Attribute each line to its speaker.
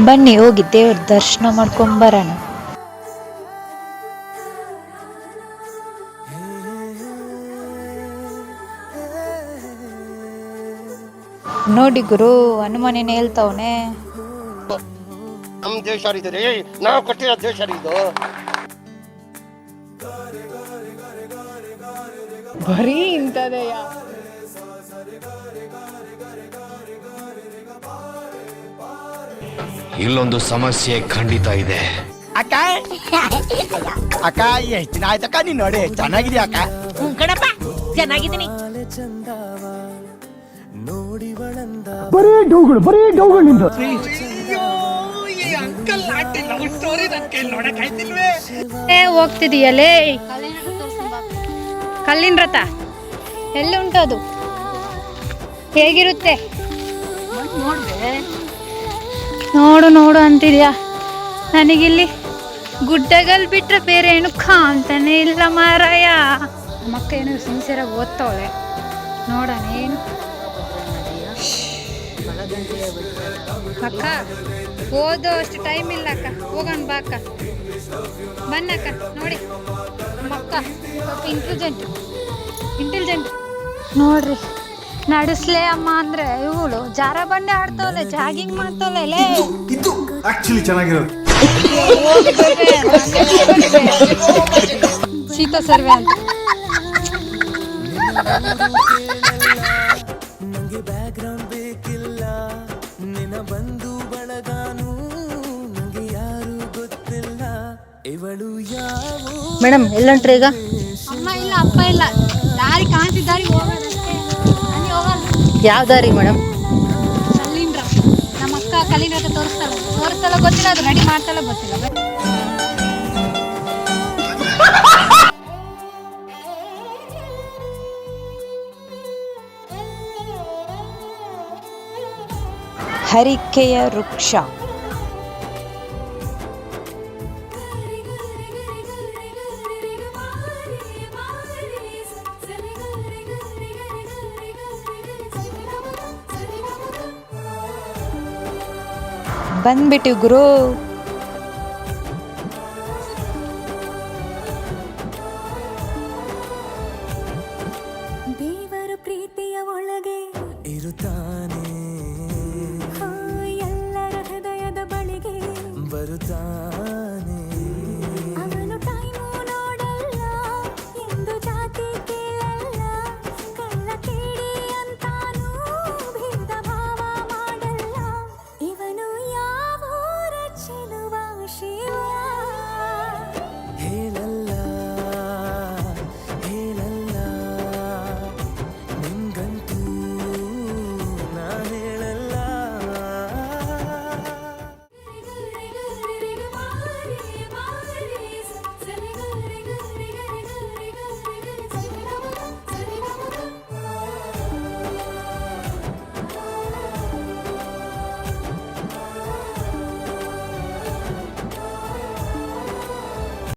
Speaker 1: ಬನ್ನಿ ಹೋಗಿ ದೇವ್ರ ದರ್ಶನ ಮಾಡ್ಕೊಂಬರೋಣ. ನೋಡಿ ಗುರು, ಹನುಮಾನೇನು ಹೇಳ್ತಾವನೆ.
Speaker 2: ನಮ್ಮ ದೇಶ ರೀ, ನಾವು ಕಟ್ಟಿರೋ ದೇಶ ಇದು.
Speaker 3: ಬರೀ ಇಂಥದೆಯ.
Speaker 4: ಇಲ್ಲೊಂದು ಸಮಸ್ಯೆ ಖಂಡಿತ ಇದೆ.
Speaker 5: ಅಕ್ಕ ಅಕ್ಕ ಎಷ್ಟು ದಿನ ಆಯ್ತಕ್ಕ ನೀನ್ ನೋಡಿ, ಚೆನ್ನಾಗಿದ್ಯಾ ಅಕ್ಕ?
Speaker 6: ಕಣಪ್ಪ, ಚೆನ್ನಾಗಿದ್ದೀನಿ.
Speaker 5: ಬರೀ ಡೌಗಳು ನಿಂದು.
Speaker 1: ಹೋಗ್ತಿದೀಯಲೇ ಕಲ್ಲಿನ ರಥ? ಎಲ್ಲ ಉಂಟು ಅದು? ಹೇಗಿರುತ್ತೆ? ನೋಡು ನೋಡು ಅಂತಿದ್ಯಾ? ನನಗಿಲ್ಲಿ ಗುಡ್ಡಗಳು ಬಿಟ್ರೆ ಬೇರೆ ಏನು ಕಾಣ್ತಾನೆ ಇಲ್ಲ ಮಾರಾಯ. ಮಕ್ಕ ಏನು ಸಿನ್ಸಿಯರಾಗಿ ಓದ್ತಾವಳೆ, ನೋಡೋಣ ಏನು. ಅಕ್ಕ ಓದೋ ಅಷ್ಟು ಟೈಮ್ ಇಲ್ಲ ಅಕ್ಕ, ಹೋಗೋಣ ಬಾ ಅಕ್ಕ. ಬನ್ನಕ್ಕ ನೋಡಿ, ನಮ್ಮ ಅಕ್ಕ ಸ್ವಲ್ಪ ಇಂಟೆಲಿಜೆಂಟ್ ನೋಡ್ರಿ. ನಡೆಸ್ಲೇ ಅಮ್ಮ ಅಂದ್ರೆ ಇವಳು ಜಾರ ಬಂಡೆ ಆಡ್ತಾವಲೆ, ಜಾಗಿಂಗ್ ಮಾಡ್ತಾವಲೆ.
Speaker 7: ಇದು ಆಕ್ಚುಲಿ ಚೆನ್ನಾಗಿರೋದು.
Speaker 1: ಸೀತಾ ಸರ್ವೆ ಅಂತ. ಮೇಡಮ್ ಎಲ್ಲಂಟ್ರಿ ಈಗ? ಅಮ್ಮ ಇಲ್ಲ, ಅಪ್ಪ ಇಲ್ಲ, ದಾರಿ ಕಾಣ್ತಿದ್ದಾರಿ, ಯಾವ ದಾರಿ ಮೇಡಮ್? ಕಲ್ಲಿನ ರಥ. ನಮ್ಮ ಅಕ್ಕ ಕಲ್ಲಿನ ರಥ ತೋರಿಸ್ತಾಳ ಗೊತ್ತಿಲ್ಲ, ಅದು ರೆಡಿ ಮಾಡ್ತಾಳ ಗೊತ್ತಿಲ್ಲ. ಹರಿಕೆಯ ವೃಕ್ಷ. ಬಂದ್ಬಿಟ್ಟು ಗುರು.
Speaker 8: ದೇವರ ಪ್ರೀತಿಯ ಒಳಗೆ ಇರುತ್ತಾನೆ, ಎಲ್ಲರ ಹೃದಯದ ಬಳಿಗೆ ಬರುತ್ತಾನೆ.